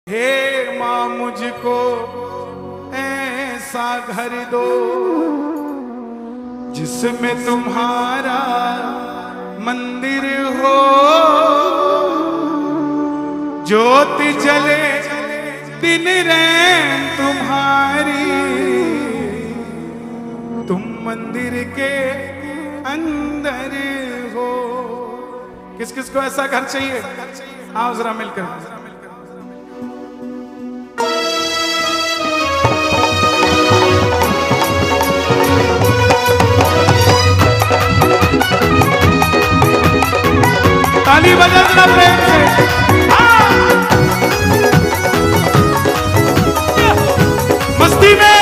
हे माँ मुझको ऐसा घर दो जिसमें तुम्हारा मंदिर हो, ज्योति जले दिन रैन तुम्हारी, तुम मंदिर के अंदर हो। किस किस को ऐसा घर चाहिए? आओ जरा मिलकर। ताली बजा जरा प्रेम से। मस्ती में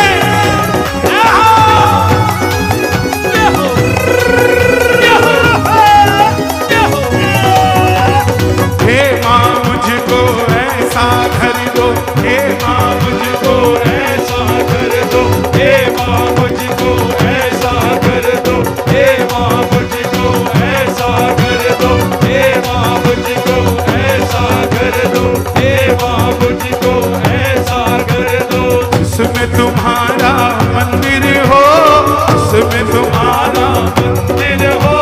हे माँ मुझको ऐसा घर दो, हे माँ मुझको ऐसा घर दो, हे माँ मुझको ऐसा घर दो, हे माँ मुझको ऐसा घर दो, हे माँ मुझको ऐसा घर दो, हे माँ मुझको ऐसा घर दो जिसमें तुम्हारा मंदिर हो, जिसमें तुम्हारा मंदिर हो,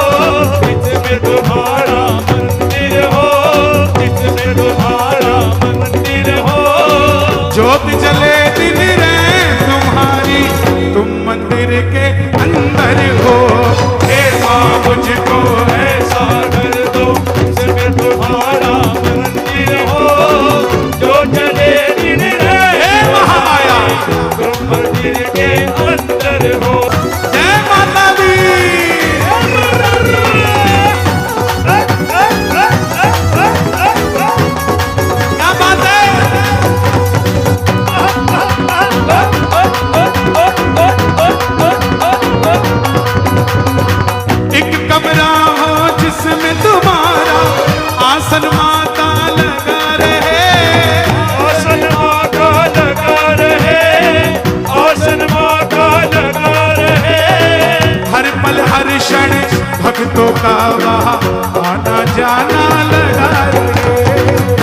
जिसमें तुम्हारा मंदिर हो, जिसमें तुम्हारा मंदिर हो, ज्योति जले दिन रैन तुम्हारी, तुम मंदिर के अंदर हो। हे माँ मुझको ऐसा घर दो जिसमें तुम्हारा मंदिर हो, जो जले दिन रैन महामाया, तुम मंदिर के अंदर हो। जय माता दी। क्या बात है? एक कमरा हो जिसमें तुम्हारा आसन माता लगा रहे, आसन माता लगा रहे, आसन माता लगा रहे, हर पल हर क्षण भक्तों का वहाँ आना जाना लगा रहे,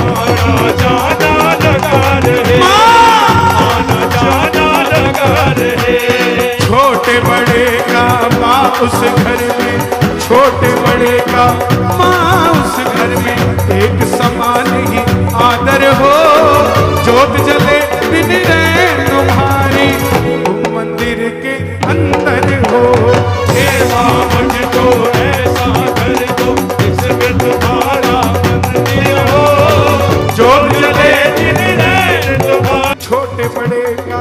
आना जाना लगा रहे, आना जाना लगा रहे। छोटे बड़े का माँ उस घर में, छोटे बड़े का माँ उस घर में एक समान ही आदर हो, ज्योत जले दिन रैन तुम्हारी, तुम मंदिर के अंदर हो। हे माँ मुझको ऐसा घर दो जिसमें तुम्हारा मंदिर हो, ज्योत जले दिन रैन तुम्हारा। छोटे बड़े का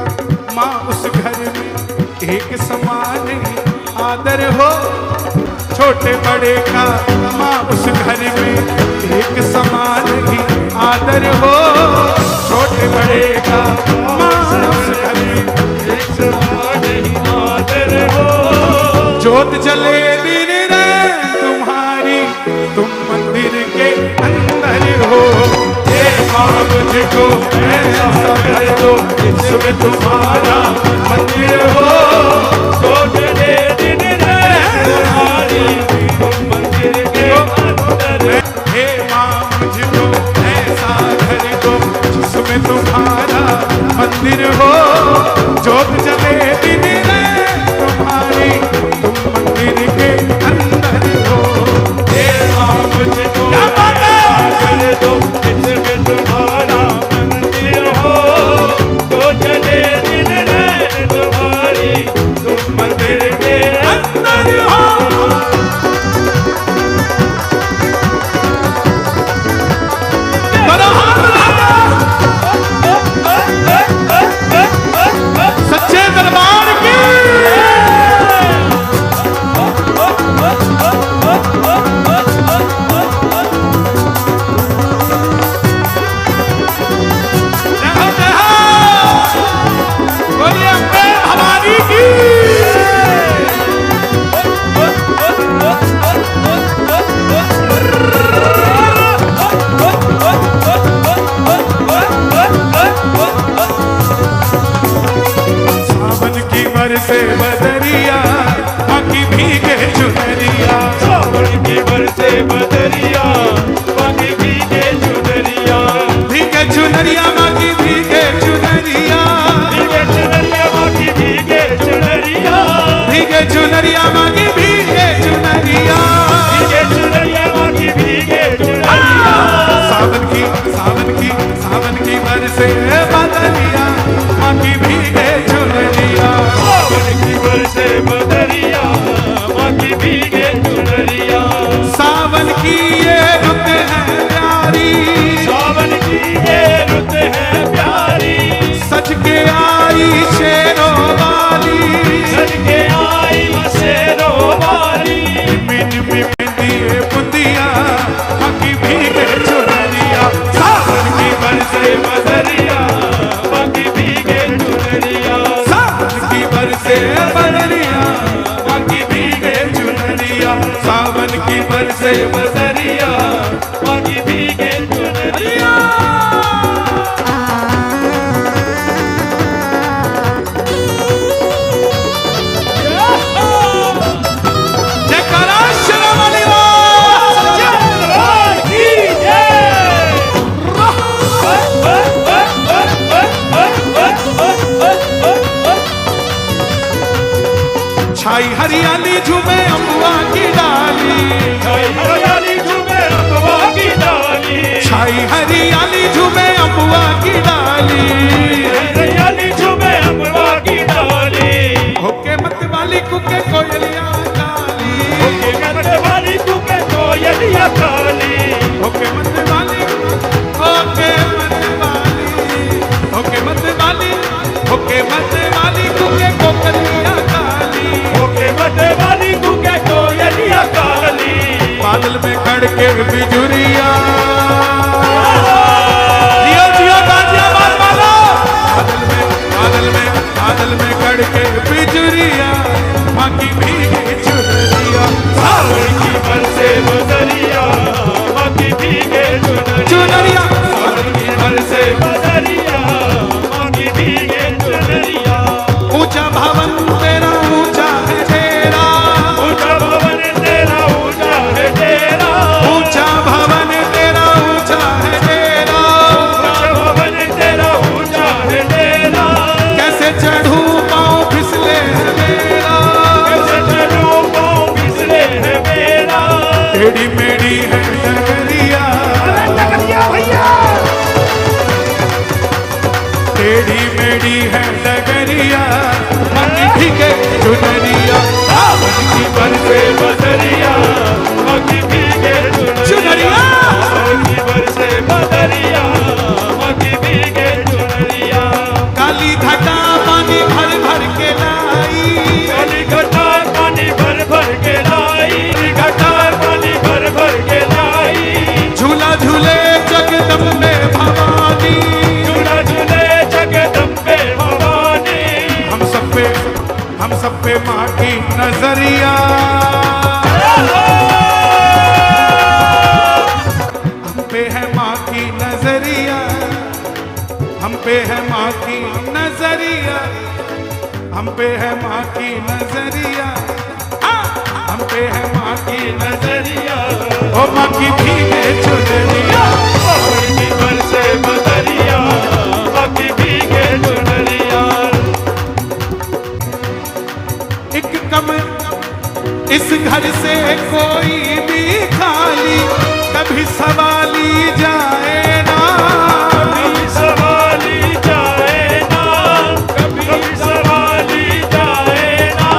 माँ उस घर में एक समान ही आदर हो, छोटे बड़े का माँ उस घर में एक समान ही आदर हो, छोटे बड़े का माँ उस घर में एक समान ही आदर हो, ज्योत जले दिन रैन तुम्हारी, तुम मंदिर के अंदर हो। हे माँ मुझको ऐसा घर दो जिसमें तुम्हारा मंदिर हो, तो जले दिन रैन तुम्हारी, तुम मंदिर के अंदर। हे माँ मुझको ऐसा घर दो जिसमें तुम्हारा मंदिर हो, ज्योत जले दिन रैन तुम्हारी, तुम मंदिर के अंदर हो। हे माँ मुझको ऐसा घर दो जिसमें तुम्हारा मंदिर हो, तो जले दिन रैन तुम्हारी, तुम मंदिर के अंदर हो। सच्चे दरबार की की बरसे बदरिया माँ की भीगे चुनरिया। सावन की बरसे बदरिया माँ की भीगे चुनरिया। सावन की ये रुत है प्यारी, सावन की ये रुत है प्यारी, सज के आई शेरों वाली, सज के आई शेरों वाली। मिन बिंदिए बुंदिया माँ की भीगे चुनरिया। सावन की बरसे बदरिया माँ की भीगे चुनरिया। सावन की बरसे बदरिया माँ की भीगे चुनरिया। सावन की बरसे बदरिया माँ की भीगे चुनरिया। जयकारा शेरों वाली हो। भगवान की जय। छाई हरियाली झूमे अम्बुआ की डाली, हरियाली झूमे अम्बुआ की डाली, छाई हरियाली झूमे अम्बुआ की डाली। हरियाली झूमे अम्बुआ की डाली। होके मत वाली कुके कोयलिया काली, होके मत वाली कुके कोयलिया काली, होके मत वाली, होके मत वाली, होके मत वाली, होके मत वाली कुके कोयलिया काली। होके मत वाली कुके कोयलिया काली। बादल में खड़ के बिजुरिया, जियो जियो गाजियाबाद वाला। बादल में खड़ के बिजुरिया माँ की भीगी चुनरिया। सावन की बरसे बदरिया माँ की भीगे चुनरिया। सावन की बरसे बदरिया माँ की भीगे चुनरिया। ऊंचा भवन तेरा ऊंचा है डेरा, ऊंचा भवन तेरा ऊंचा है तेरा, ऊंचा भवन तेरा ऊंचा है डेरा। ऊंचा भवन तेरा ऊंचा है तेरा। कैसे चढ़ूं पाँव फिसले है मेरा, कैसे चलूं पाँव फिसले है मेरा। टेढ़ी मेढ़ी है डगरिया, भैया टेढ़ी मेढ़ी है डगरिया माँ की भीगे चुनरिया। सावन की बरसे बदरिया माँ की भीगे चुनरिया। सावन की बरसे बदरिया माँ की भीगे चुनरिया। काली घटा पानी भर भर के लाई, काली घटा पानी भर भर के लाई, घटा पानी भर भर के लाई। झूला झूले जगदम्बे भवानी, झूला झूले जगदम्बे भवानी। हम सब पे माँ की नजरिया। हम पे है माँ की नजरिया, हम पे है माँ की नजरिया, हम पे है माँ की नजरिया, हम पे है माँ की नजरिया। ओ माँ की भीगे चुनरिया। सावन की बरसे बदरिया माँ की भीगे चुनरिया। एक कम इस घर से कोई भी खाली कभी सवाली जाए ना, कभी सवाली जाए ना, कभी सवाली जाए ना।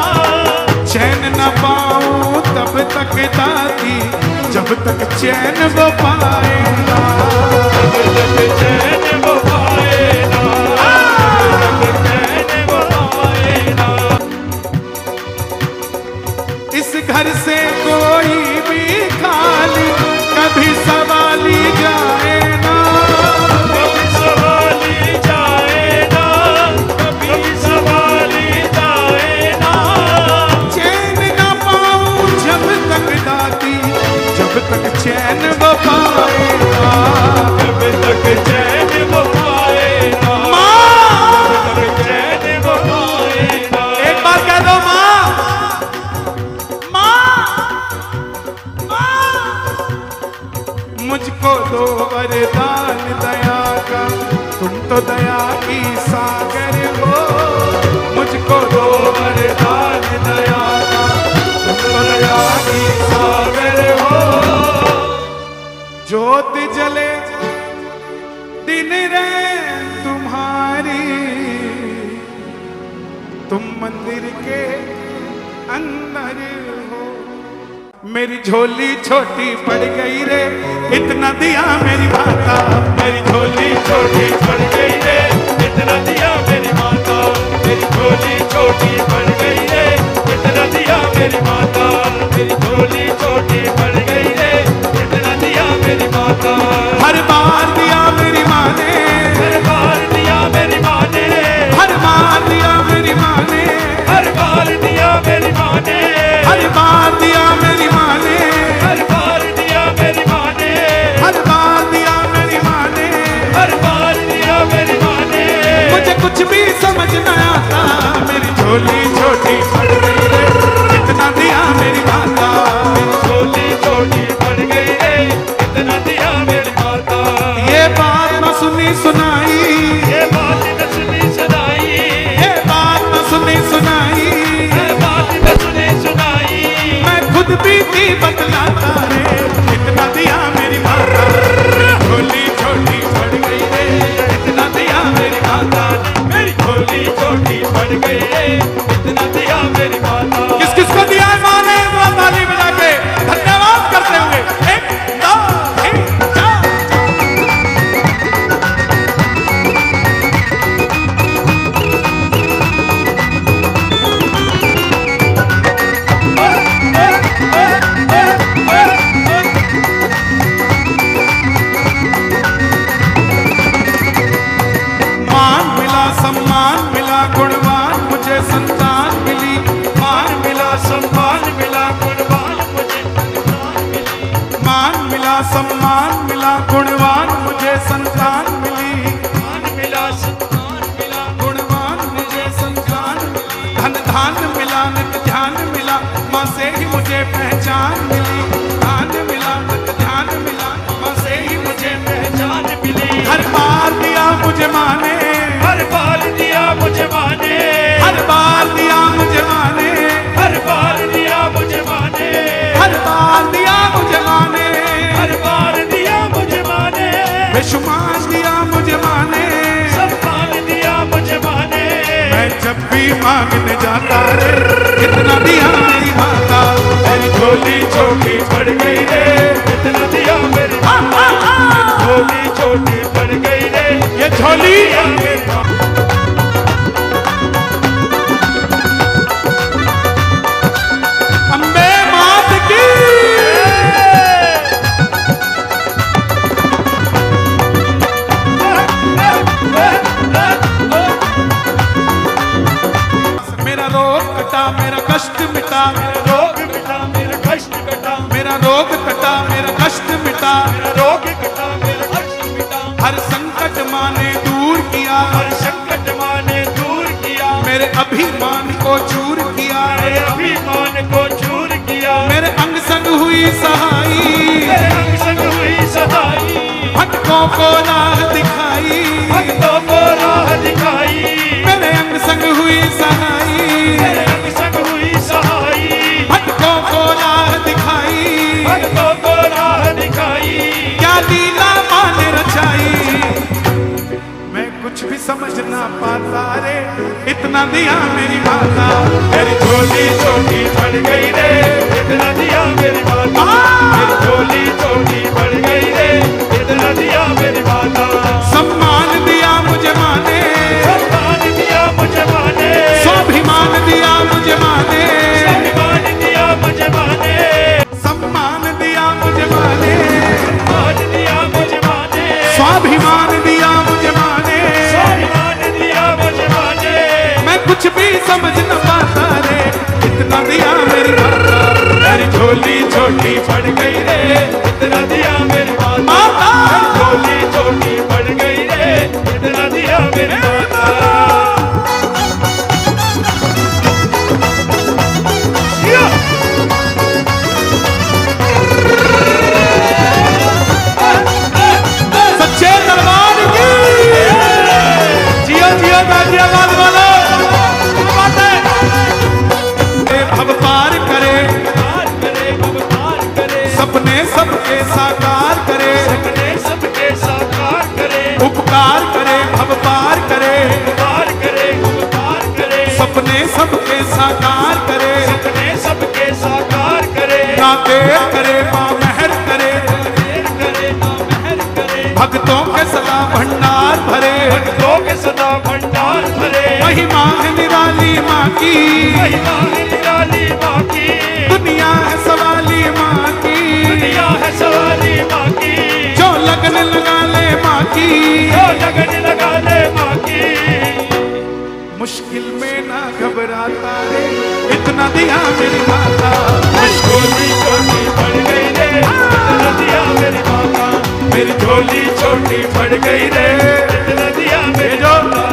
चैन न पाऊं तब तक दादी जब तक चैन वो पाए ना। जब तक चैन वो पाए ना, जब तक चैन वो पाए ना। इस घर से कोई भी खाली कभी सवाली जाए ना, कभी सवाली जाए ना, कभी सवाली जाए ना। चैन न पाऊं जब तक दादी जब तक चैन वो पाए ना। जब तक चैन वो पाए ना, माँ, जब तक चैन वो पाए ना। एक बार कह दो माँ, माँ, माँ। मुझको दो वरदान दया का, तुम तो दया की सागर हो। मुझको दो वरदान दया का, तुम तो दया की सागर हो। ज्योत जले दिन रहे तुम मंदिर के अंदर हो। मेरी झोली छोटी पड़ गई रे, इतना दिया मेरी माता। मेरी झोली छोटी पड़ गई रे, इतना दिया मेरी माता। मेरी झोली छोटी पड़ गई रे, इतना दिया मेरी माता। मेरी झोली छोटी पड़ गई रे, इतना दिया मेरी माता। हर बार दिया मेरी माँ ने, हर बार दिया मेरी माँ ने, हर बार दिया मेरी माँ ने, हर बार दिया मेरी माँ ने, हर बार दिया मेरी माँ ने, हर बार दिया मेरी माँ ने, हर बार दिया मेरी माँ ने, हर बार दिया मेरी माँ ने। मुझे कुछ भी समझ न आता, मेरी झोली छोटी पड़ गई रे, इतना दिया मेरी माता। मेरी झोली छोटी पड़ गई रे, इतना दिया मेरी माता। ये बात न सुनी सुनाई, ये बात न सुनी सुनाई, ये बात न सुनी सुनाई, ये बात न सुनी सुनाई। मैं खुद भी थी बतलाता रे, इतना दिया मेरी माता। झोली छोटी पड़ गई रे, इतना दिया मेरी माता। मेरी झोली छोटी पड़ गई रे, इतना दिया मेरी माता। किस किस को दिया है माँ ने? ताली बजा के धन्यवाद करते होंगे। एक दो तीन चार। मान मिला, सम्मान मिला, गुणवान मुझे संतान मिली। मान मिला, सम्मान मिला, गुणवान मुझे संतान मिली। मान मिला, सम्मान मिला, गुणवान मुझे संतान मिली। मान मिला, सम्मान मिला, गुणवान मुझे संतान मिली। धन धान मिला, नित ध्यान मिला, माँ से ही मुझे पहचान मिली। धान मिला, नित ध्यान मिला, माँ से ही मुझे जान मिली। हर बार दिया मुझे माँ ने, हर बार दिया मुझे माँ ने, हर बार दिया मुझे माँ ने, हर बार दिया मुझे माँ ने, हर बार दिया मुझे माँ ने, हर बार दिया मुझे माँ ने। बेशुमार दिया मुझे माँ ने। सम्मान दिया मुझे माँ ने। मैं जब भी मांगने जाता रे, इतना दिया मेरी माता। मेरी झोली छोटी पड़ गई रे, इतना दिया मेरी माता। झोली छोटी पड़ गई रे, ये झोली दिया मेरी माँ। अम्बे मात की। मेरा रोग कटा, मेरा कष्ट मिटा, रोग मिटा, मेरा कष्ट कटा। मेरा रोग कटा, मेरा कष्ट मिटा। मेरा रोग कटा, मेरा कष्ट मिटा। हर संकट माँ ने दूर किया, हर संकट माँ ने दूर किया। मेरे अभिमान को चूर किया। मेरे अभिमान को चूर किया। मेरे अंग संग हुई सहाई, मेरे अंग संग हुई सहाई। भक्तों को राह दिखाई, भक्तों को राह दिखाई। मेरे अंग संग हुई सहाई, मेरे अंग संग हुई सहाई। भक्तों को राह दिखाई। भक्तों को राह दिखाई। क्या लीला माँ ने रचाई, मैं कुछ भी समझ ना पाता रे, इतना दिया मेरी माता। मेरी झोली छोटी पड़ गई रे, इतना दिया मेरी माता। मेरी झोली छोटी पड़ गई रे, इतना दिया मेरी माता। सम्मान दिया मुझे माँ ने, सम्मान दिया मुझे माँ ने, स्वाभिमान दिया मुझे माँ ने, सम्मान दिया मुझे माँ ने, सम्मान दिया मुझे माँ ने, सम्मान दिया मुझे माँ ने, स्वाभिमान दिया मुझे माँ ने। सम्मान दिया मुझे माँ ने। मैं कुछ भी समझ न पाता रे, इतना दिया मेरी माता। मेरी झोली छोटी पड़ गई रे, इतना दिया मेरी माता। माता। मेरी झोली छोटी पड़ भक्तों के सदा भंडार भरे, भक्तों के सदा भंडार भरे, महिमा है निराली माँ की, महिमा है निराली माँ की, दुनिया है सवाली माँ की, दुनिया है सवाली माँ की, जो लगन लगा ले माँ की, जो लगन लगा ले माँ की। मुश्किल में ना घबराता रे, इतना दिया मेरी माता, झोली छोटी पड़ गई रे, इतना दिया मेरी माता, मेरी झोली छोटी पड़ गई रे, इतना दिया मेरी माता।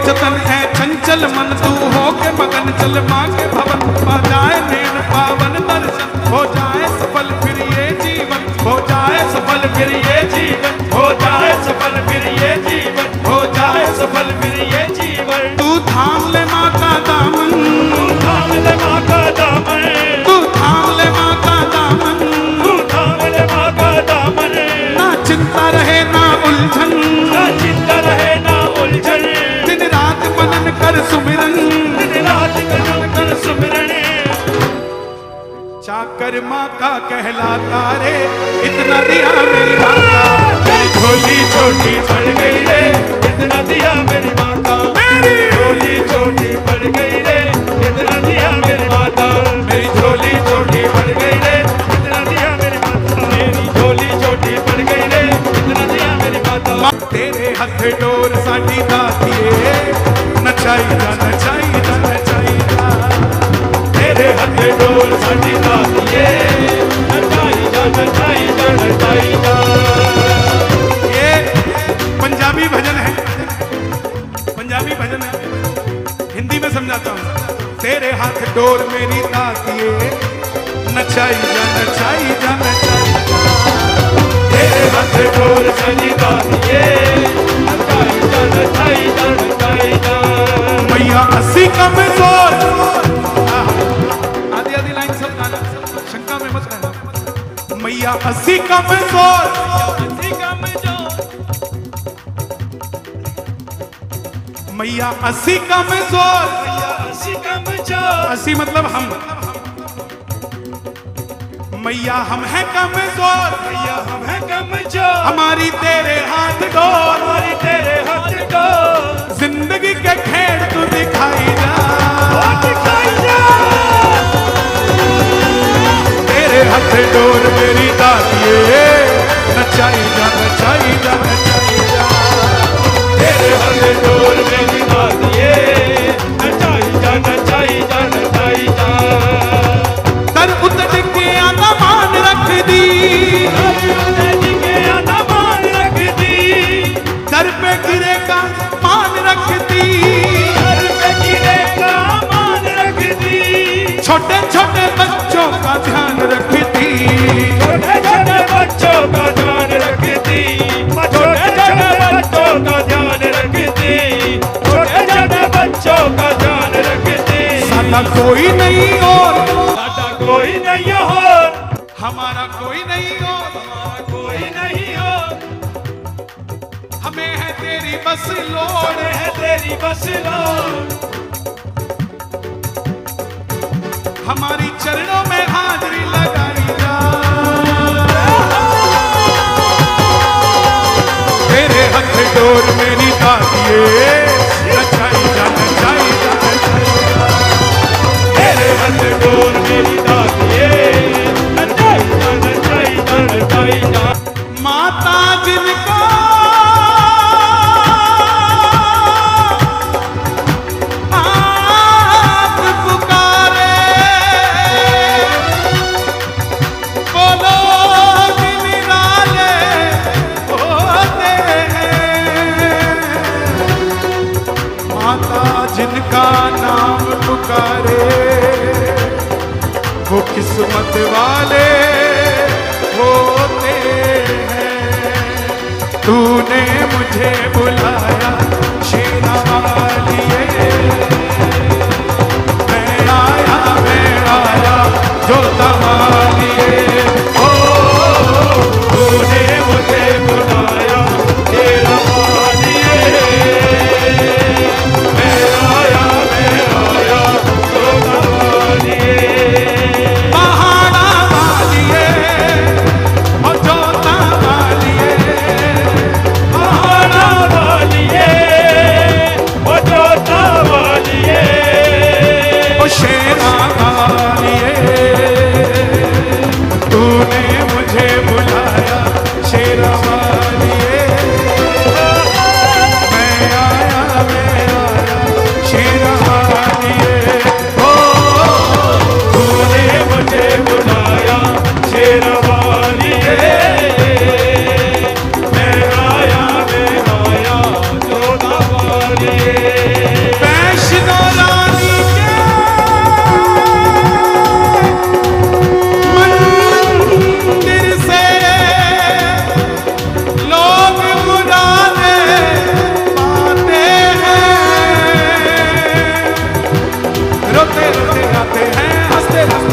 जतन है चंचल मन तू हो के मगन, चल माँ के भवन पा जाए नैन पावन दर्शन, हो जाए सफल फिर ये जीवन, हो जाए सफल फिर ये जीवन, हो जाए सफल फिर ये जीवन, हो जाए सफल फिर ये जीवन। तू थाम ले माँ का दामन, तू थाम ले माँ का दामन, तू थाम ले माँ का दामन, तू थाम ले माँ का दामन। ना चिंता रहे ना उलझन, ना चिंता रहे ना उलझन, मनन कर सुमिरन, दिन रात मनन कर सुमिरन। चाकर माँ का कहलाता रे, इतना दिया मेरी माता, मेरी झोली छोटी पड़ गई रे, इतना दिया मेरी माता, मेरी झोली छोटी पड़ गई रे, इतना दिया मेरी माता, मेरी झोली छोटी पड़ गई रे, इतना दिया मेरी माता, मेरी झोली छोटी पड़ गई रे, इतना दिया मेरी माता। तेरे हथ डोर साडी दातिए, नचाई जा नचाई जा नचाई जा, तेरे हथ डोर साडी दातिए, नचाई जा नचाई जा नचाई जा। ये पंजाबी भजन है, पंजाबी भजन है, हिंदी में समझाता हूँ। तेरे हाथ डोर मेरी दातिए, नचाई जा नचाई जा नचाई जा, तेरे हाथ डोर साडी दातिए, नचाई जा नचाई जा नचाई जा। मैया अस्सी कमजोर, आधी आधी लाइन सब गाना, शंका में मत रहना। मैया अस्सी कमजोर, अस्सी कमजोर, मैया अस्सी कमजोर, अस्सी कमजोर, अस्सी मतलब हम, मैया हम हैं कमजोर, मैया हम हैं कमजोर, हमारी तेरे हाथ डोर, हमारी तेरे हाथ डोर, जिंदगी के खेल तू दिखाई जा, दिखाई जा। तेरे हाथ डोर मेरी दातिए, नचाई जा नचाई जा नचाई जा, तेरे हाथ डोर मेरी दातिए, नचाई जा नचाई जा नचाई जा। तर उतर के आना मान रख दी, आना मान रख दी, दर पे गिरे का मान रख दी, घर पे गिरे का मान रख दी, छोटे छोटे बच्चों का ध्यान रखती, छोटे छोटे बच्चों का ध्यान रखती, छोटे छोटे बच्चों का ध्यान रखती, छोटे छोटे बच्चों का ध्यान रखती। सादा कोई नहीं और, सादा कोई नहीं और, हमारा कोई नहीं और, हमारा कोई नहीं और, हमें है तेरी बस लोड़, है तेरी बस लोड़, हमारी चरणों में हाजिरी लगाई जा, तेरे हाथ डोर मेरी दातिए, नचाई जा नचाई जा नचाई जा, तेरे हाथ डोर मेरी दातिए, नचाई जा नचाई जा नचाई जा। माता जिनको आप पुकारे, बोलो कि निराले होते हैं, माता जिनका नाम पुकारे, वो किस्मत वाले होते हैं। तूने मुझे बुलाया शेरा वाली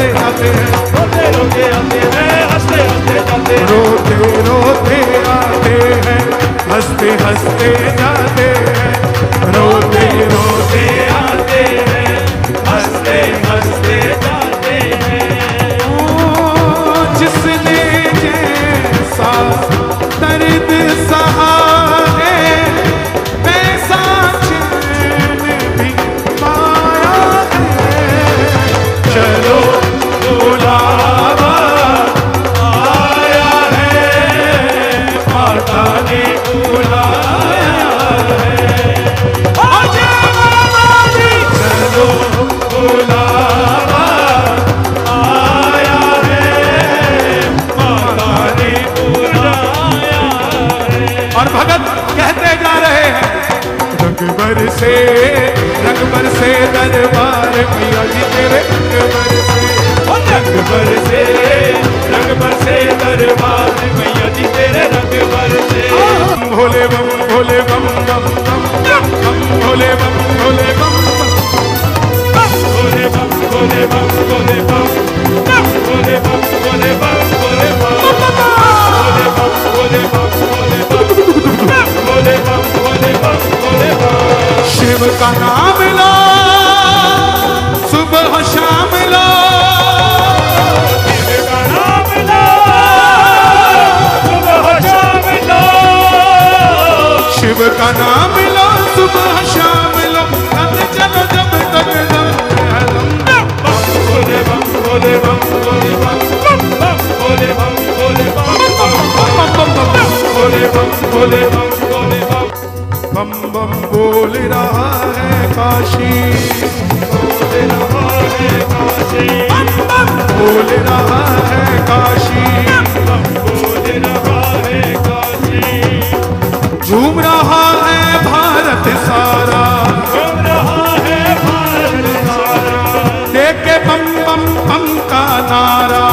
हंसते आते हैं, रोते रोते आते हैं, हंसते हंसते जाते हैं। रोते रोते आते हैं, हंसते हंसते जाते हैं, रोते रोते आते हैं, हंसते हंसते जाते हैं। जिसने जैसा दर्द सहा है, वैसा चैन भी पाया है। चलो बुलावा आया है, माता ने बुलाया है। आजा माता चलो बुलावा आया है, माता ने बुलाया है। और भगत कहते जा रहे हैं, रंग बरसे दरबार मैया जी तेरे, रंग बरसे रंग बरसे दरबार मैया जी तेरे रंग बरसे। भोले बम भोले बम बम बम बम भोले बम भोले बम भोले बम भोले बम भोले बम भोले बम भोले बम भोले बम भोले बम भोले बम भोले बम भोले बम भोले बम भोले बम। शिव का नाम लो, सुबह शाम लो, शिव का नाम लो, सुबह शाम लो। शिव का नाम लो, सुबह शाम लो, करते चलो जब तक दम है दम। भोले बम भोले बम भोले बम भोले बम भोले बम भोले बम भोले बम भोले बम। बम बम बोल रहा है काशी, बोल रहा है काशी, बोल रहा है काशी, बोल रहा है काशी। झूम रहा है भारत सारा, झूम रहा है भारत सारा, देख के बम बम बम का नारा,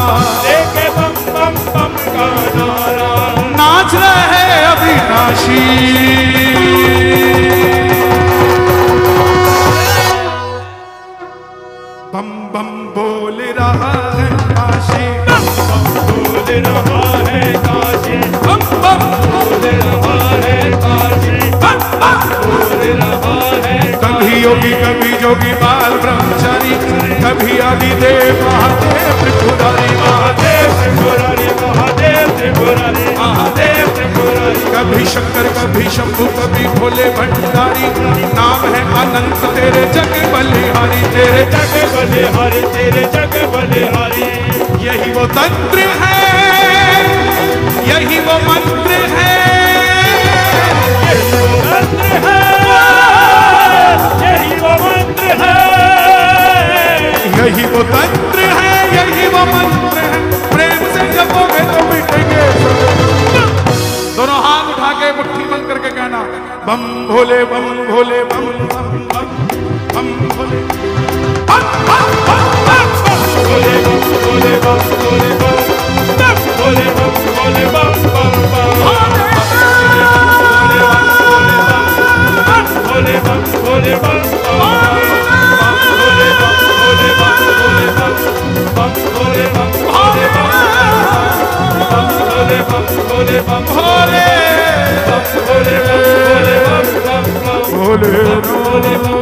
देखे बम बम बम का नारा। नाच रहे अविनाशी। बम बम बोल रहा है काशी, बोल रहा है काशी, बम बम बोल रहा है काशी, बोल रहा है। कभी योगी कभी जोगी बाल ब्रह्मचारी, कभी आदिदेव महादेव त्रिपुरारी, महादेव त्रिपुरारी, महादेव त्रिपुरारी, महादेव त्रिपुरारी। कभी शंकर कभी शंभु कभी भोले भंडारी, नाम है अनंत तेरे जग बलिहारी, तेरे जग बलिहारी, तेरे जग बलिहारी। यही वो तंत्र है, यही वो मंत्र है, यही वो मंत्र है, यही वो मंत्र है, यही वो तंत्र है, यही वो मंत्र है। प्रेम से जपोगे तो मिटेंगे। दोनों हाथ उठा के मुट्ठी बंद करके कहना, बम भोले बम भोले बम बम बम बम भोले बम बम बम बम बम भोले बम भोले बम भोले बम भोले बम भोले बम बम बम। भोले बम भोले बम भोले बम भोले बम भोले बम भोले बम भोले बम भोले बम भोले बम भोले भोले बम भोले बम भोले बम भोले भोले बम